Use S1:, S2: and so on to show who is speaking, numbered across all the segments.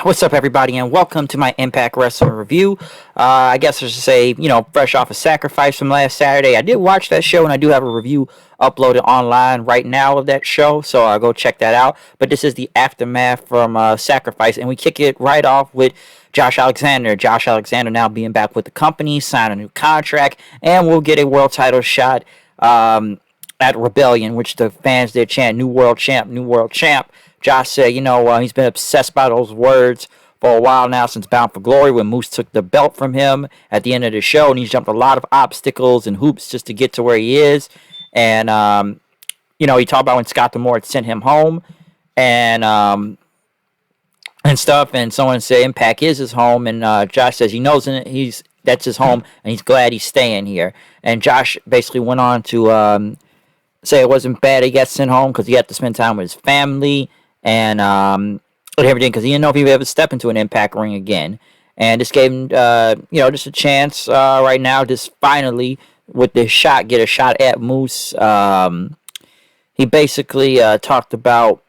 S1: What's up, everybody, and welcome to my Impact Wrestling review. I guess I should say, fresh off a Sacrifice from last Saturday. I did watch that show, and I do have a review uploaded online right now of that show, so I'll go check that out. But this is the aftermath from Sacrifice, and we kick it right off with Josh Alexander. Josh Alexander now being back with the company, sign a new contract, and we'll get a world title shot at Rebellion, which the fans did chant, "New World Champ, New World Champ." Josh said, he's been obsessed by those words for a while now since Bound for Glory when Moose took the belt from him at the end of the show, and he's jumped a lot of obstacles and hoops just to get to where he is. And, he talked about when Scott D'Amore had sent him home and stuff, and someone said Impact is his home, and Josh says he knows that's his home, and he's glad he's staying here. And Josh basically went on to say it wasn't bad he got sent home because he had to spend time with his family and everything, because he didn't know if he would ever step into an Impact ring again. And this gave him, just a chance right now, just finally, with this shot, get a shot at Moose. He basically talked about,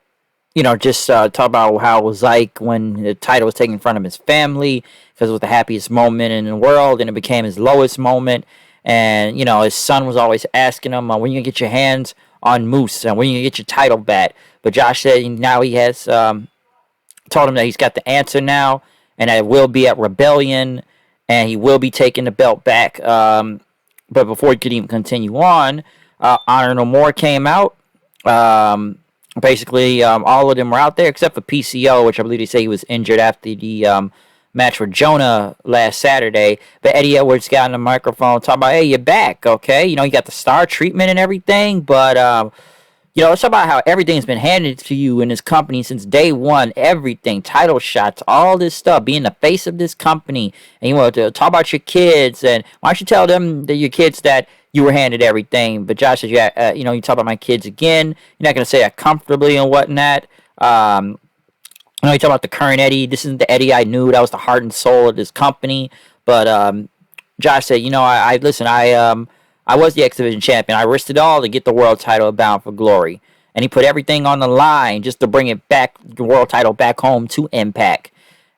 S1: talk about how it was like when the title was taken in front of his family, because it was the happiest moment in the world, and it became his lowest moment. And, his son was always asking him, when you going to get your hands on Moose, and when you going to get your title back? But Josh said now he has told him that he's got the answer now, and that it will be at Rebellion, and he will be taking the belt back. But before he could even continue on, Honor No More came out. Basically, all of them were out there except for PCO, which I believe they say he was injured after the match with Jonah last Saturday. But Eddie Edwards got on the microphone talking about, hey, you're back, okay? You got the star treatment and everything, but let's talk about how everything's been handed to you in this company since day one. Everything, title shots, all this stuff, being the face of this company. And you want to talk about your kids, and why don't you tell them that your kids that you were handed everything? But Josh says, you talk about my kids again. You're not going to say that comfortably and whatnot. You talk about the current Eddie. This isn't the Eddie I knew. That was the heart and soul of this company. But Josh said, I was the X Division champion. I risked it all to get the world title of Bound for Glory. And he put everything on the line just to bring it back, the world title back home to Impact.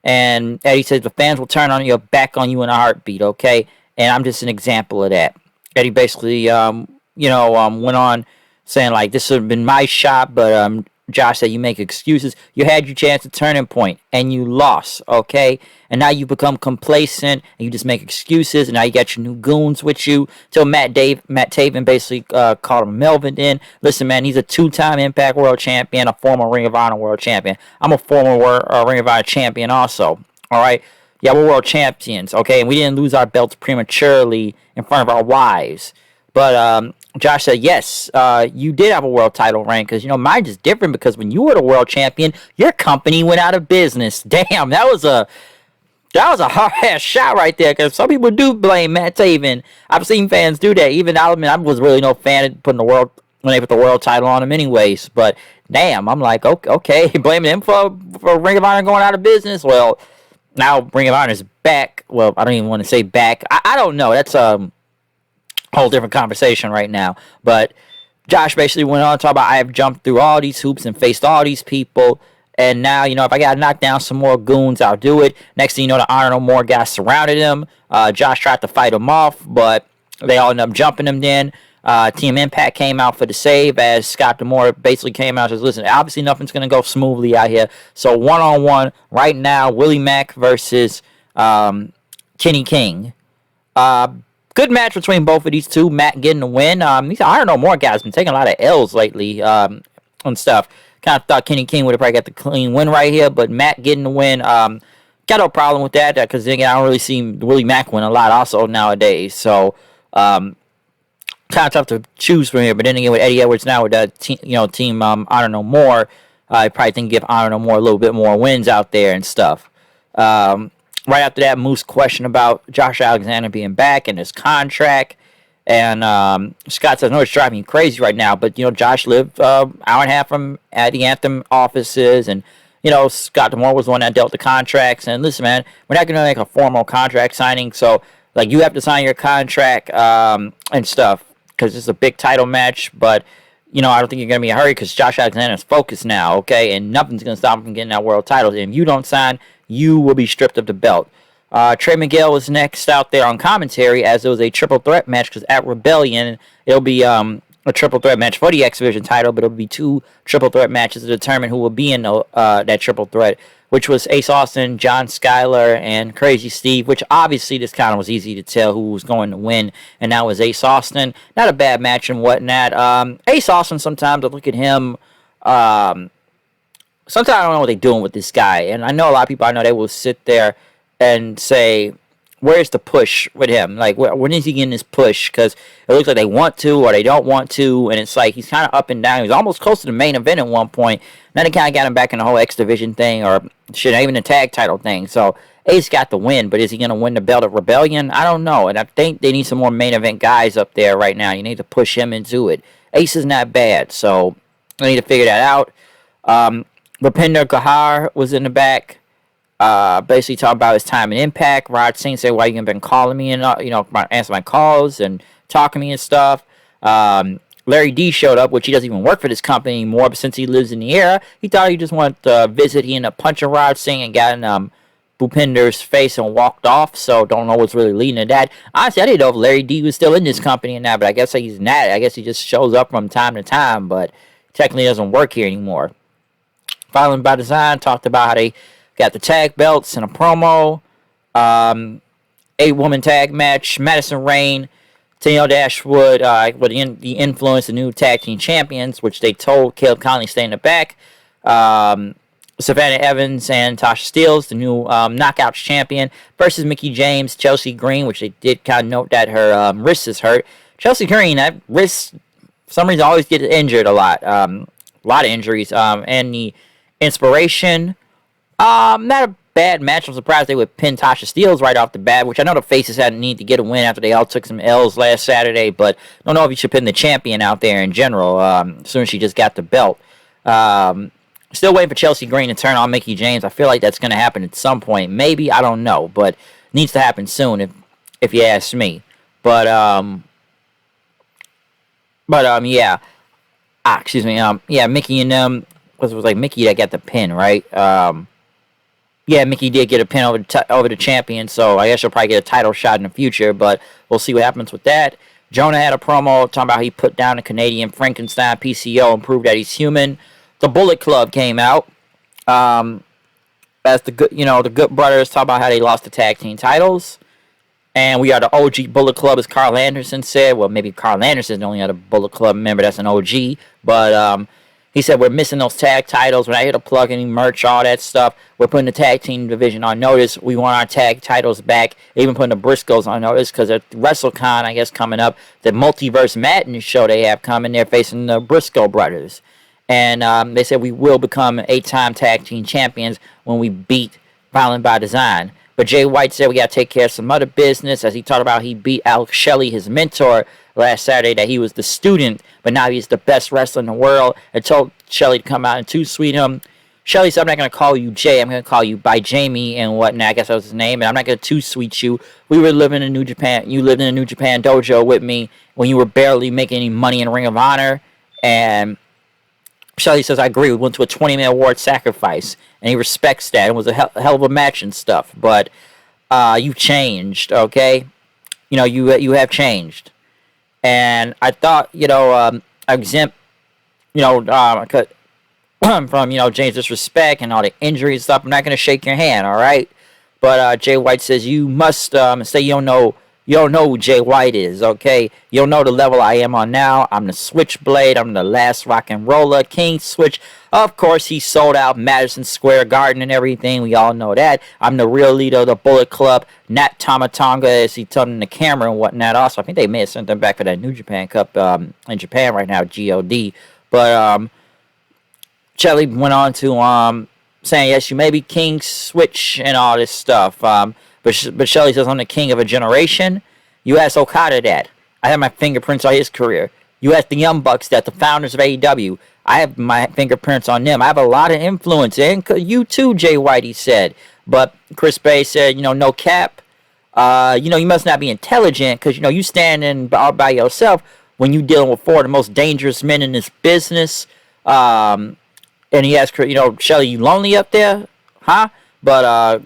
S1: And Eddie says the fans will turn on you, back on you in a heartbeat, okay? And I'm just an example of that. Eddie basically, went on saying, like, this would have been my shot, but Josh said you make excuses. You had your chance at turning point, and you lost, okay? And now you become complacent, and you just make excuses, and now you got your new goons with you. Till Matt Taven basically called him Melvin in. Listen, man, he's a two-time Impact World Champion, a former Ring of Honor World Champion. I'm a former Ring of Honor Champion also, all right? Yeah, we're World Champions, okay? And we didn't lose our belts prematurely in front of our wives. But Josh said, yes, you did have a world title reign, because, mine is different, because when you were the world champion, your company went out of business. Damn, that was a hard-ass shot right there, because some people do blame Matt Taven. I've seen fans do that. Even I was really no fan of putting when they put the world title on him anyways. But, damn, I'm like, okay, blaming him for Ring of Honor going out of business? Well, now Ring of Honor is back. Well, I don't even want to say back. I don't know. That's whole different conversation right now. But Josh basically went on to talk about, I have jumped through all these hoops and faced all these people, and now, if I gotta knock down some more goons, I'll do it. Next thing you know, the Honor No More guys surrounded him. Josh tried to fight him off, but they all ended up jumping him then. Team Impact came out for the save, as Scott D'Amore basically came out and says, listen, obviously nothing's gonna go smoothly out here, so one-on-one right now, Willie Mack versus Kenny King. Good match between both of these two. Matt getting the win. These Honor No More guys been taking a lot of L's lately and stuff. Kind of thought Kenny King would have probably got the clean win right here, but Matt getting the win. Got no problem with that, because again, I don't really see Willie Mack win a lot also nowadays. So kind of tough to choose from here. But then again, with Eddie Edwards now with that team Honor No More, I probably think give Honor No More a little bit more wins out there and stuff. Right after that, Moose question about Josh Alexander being back and his contract. And Scott says, no, it's driving you crazy right now. But, Josh lived hour and a half from at the Anthem offices. And, Scott D'Amore was the one that dealt the contracts. And listen, man, we're not going to make a formal contract signing. So, you have to sign your contract and stuff, because it's a big title match. But, I don't think you're going to be in a hurry because Josh Alexander's focused now, okay? And nothing's going to stop him from getting that world title. And if you don't sign, you will be stripped of the belt. Trey Miguel was next out there on commentary as it was a triple threat match because at Rebellion, it'll be a triple threat match for the X Division title, but it'll be 2 triple threat matches to determine who will be in that triple threat, which was Ace Austin, John Skyler, and Crazy Steve, which obviously this kind of was easy to tell who was going to win, and that was Ace Austin. Not a bad match and whatnot. Ace Austin, sometimes I look at him, sometimes I don't know what they're doing with this guy, and I know a lot of people I know they will sit there and say, where's the push with him? Like, when is he getting this push? Because it looks like they want to or they don't want to, and it's like he's kind of up and down. He was almost close to the main event at one point. Then they kind of got him back in the whole X Division thing, or shit, even the tag title thing. So Ace got the win, but is he going to win the belt at Rebellion? I don't know, and I think they need some more main event guys up there right now. You need to push him into it. Ace is not bad, so I need to figure that out. Rupinder Gahar was in the back. Basically talking about his time in Impact. Rod Singh said, why you been calling me and, answer my calls and talking to me and stuff. Larry D showed up, which he doesn't even work for this company anymore, but since he lives in the era, he thought he just wanted to visit. He ended up punching Rod Singh and got in Bhupinder's face and walked off, so don't know what's really leading to that. Honestly, I didn't know if Larry D was still in this company and that, but I guess he's not. I guess he just shows up from time to time, but technically doesn't work here anymore. Violent by Design talked about how they got the tag belts and a promo. 8-woman tag match. Madison Rayne, Danielle Dashwood, with the Influence, the new tag team champions, which they told Caleb Conley stay in the back. Savannah Evans and Tasha Steelz, the new Knockouts champion, versus Mickie James, Chelsea Green, which they did kind of note that her wrist is hurt. Chelsea Green, that wrist, for some reason, always gets injured a lot. A lot of injuries. And the Inspiration, not a bad match. I'm surprised they would pin Tasha Steelz right off the bat, which I know the faces had a need to get a win after they all took some L's last Saturday, but I don't know if you should pin the champion out there in general, as soon as she just got the belt. Still waiting for Chelsea Green to turn on Mickie James. I feel like that's going to happen at some point. Maybe, I don't know, but needs to happen soon if you ask me. But yeah. Excuse me. Yeah, Mickie and them, it was like Mickie that got the pin, right? Yeah, Mickie did get a pin over the champion, so I guess she'll probably get a title shot in the future, but we'll see what happens with that. Jonah had a promo talking about how he put down the Canadian Frankenstein PCO and proved that he's human. The Bullet Club came out. As the Good Brothers talk about how they lost the tag team titles. And we are the OG Bullet Club, as Carl Anderson said. Well, maybe Carl Anderson is the only other Bullet Club member that's an OG, but he said, we're missing those tag titles. We're not here to plug any merch, all that stuff. We're putting the tag team division on notice. We want our tag titles back. Even putting the Briscoes on notice because at WrestleCon, I guess, coming up, the Multiverse Madness show they have coming, they're facing the Briscoe brothers. And they said we will become 8-time tag team champions when we beat Violent by Design. But Jay White said we got to take care of some other business, as he talked about he beat Alex Shelley, his mentor, last Saturday, that he was the student, but now he's the best wrestler in the world, and told Shelley to come out and two-sweet him. Shelley said, I'm not going to call you Jay, I'm going to call you by Jamie and whatnot, I guess that was his name, and I'm not going to two-sweet you. We were living in New Japan, you lived in a New Japan dojo with me when you were barely making any money in Ring of Honor, and Shelley says, I agree, we went to a 20-man award sacrifice, and he respects that. It was a hell of a match and stuff, but you changed, okay? You have changed. And I thought, exempt, from, James' disrespect and all the injury and stuff. I'm not going to shake your hand, all right? But Jay White says, you must say you don't know who Jay White is, okay? You don't know the level I am on now. I'm the Switchblade. I'm the last rock and roller. King Switch. Of course, he sold out Madison Square Garden and everything. We all know that. I'm the real leader of the Bullet Club. Not Tamatonga, as he told him the camera and whatnot. Also, I think they may have sent them back for that New Japan Cup in Japan right now, GOD. But Shelly went on to saying, yes, you may be King Switch and all this stuff. But Shelly says, I'm the king of a generation. You ask Okada that. I have my fingerprints on his career. You ask the Young Bucks that, the founders of AEW. I have my fingerprints on them. I have a lot of influence. And you too, Jay White, he said. But Chris Bay said, no cap. You must not be intelligent because, you standing all by yourself. when you're dealing with four of the most dangerous men in this business. And he asked her, Shelly, you lonely up there? Huh? But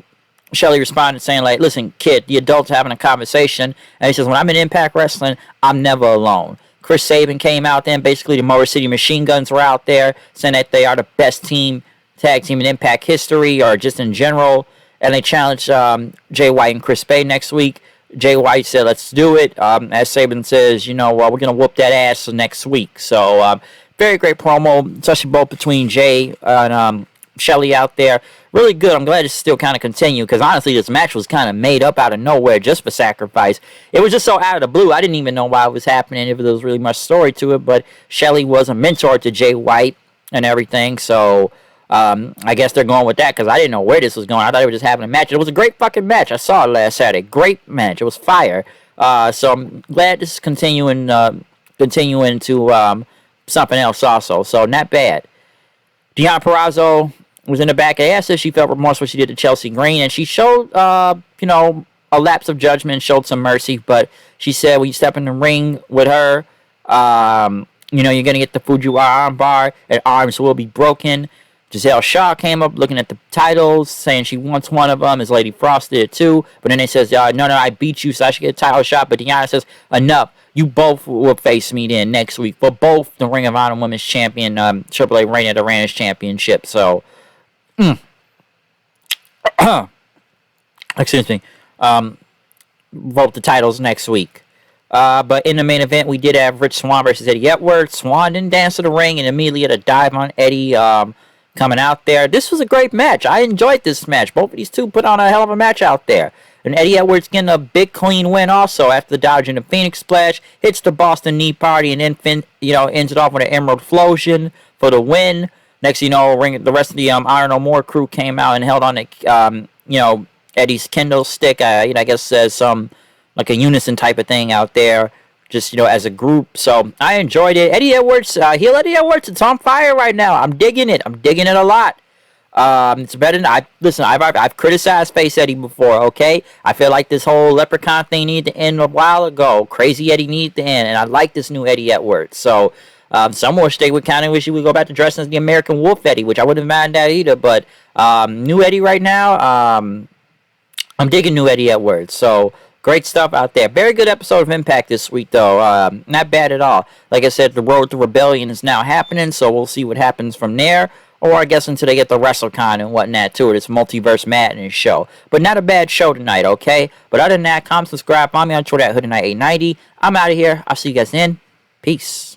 S1: Shelly responded saying, like, listen, kid, the adults having a conversation. And he says, when I'm in Impact Wrestling, I'm never alone. Chris Sabin came out there, and basically the Motor City Machine Guns were out there, saying that they are the best tag team in Impact history, or just in general. And they challenged Jay White and Chris Bay next week. Jay White said, let's do it. As Sabin says, we're going to whoop that ass next week. So, very great promo, especially both between Jay and Shelly out there. Really good. I'm glad it's still kind of continue, because honestly, this match was kind of made up out of nowhere just for Sacrifice. It was just so out of the blue. I didn't even know why it was happening, if there was really much story to it. But Shelly was a mentor to Jay White and everything. So I guess they're going with that, because I didn't know where this was going. I thought it was just having a match. It was a great fucking match. I saw it last Saturday. Great match. It was fire. So I'm glad this is continuing to something else also. So not bad. Deonna Purrazzo was in the back. I asked if she felt remorse what she did to Chelsea Green, and she showed, a lapse of judgment, showed some mercy. But she said when you step in the ring with her, you're going to get the Fujiwara armbar, and arms will be broken. Giselle Shaw came up looking at the titles, saying she wants one of them, as Lady Frost did too. But then they says, no, I beat you, so I should get a title shot. But Deonna says, enough. You both will face me then next week for both the Ring of Honor Women's Champion, AAA Reign of the Ranch Championship. So, excuse me, vote the titles next week. But in the main event, we did have Rich Swan versus Eddie Edwards. Swan didn't dance to the ring and immediately had a dive on Eddie coming out there. This was a great match. I enjoyed this match. Both of these two put on a hell of a match out there. And Eddie Edwards getting a big clean win also after dodging the Phoenix Splash, hits the Boston Knee Party, and then ends it off with an Emerald Flosion for the win. Next, the rest of the Iron No More crew came out and held on to Eddie's Kindle stick. I guess says some like a unison type of thing out there, just as a group. So I enjoyed it. Eddie Edwards, heel Eddie Edwards, it's on fire right now. I'm digging it. I'm digging it a lot. It's better than I've criticized Face Eddie before, okay? I feel like this whole Leprechaun thing needed to end a while ago. Crazy Eddie needed to end, and I like this new Eddie Edwards. So, some more they would kind of wish he would go back to dressing as the American Wolf Eddie, which I wouldn't mind that either. But new Eddie right now, I'm digging new Eddie Edwards. So, great stuff out there. Very good episode of Impact this week, though. Not bad at all. Like I said, the road to Rebellion is now happening, so we'll see what happens from there. Or I guess until they get the WrestleCon and whatnot too, this Multiverse Madness show. But not a bad show tonight, okay? But other than that, comment, subscribe, follow me on Twitter at HoodandKnight890. I'm out of here. I'll see you guys then. Peace.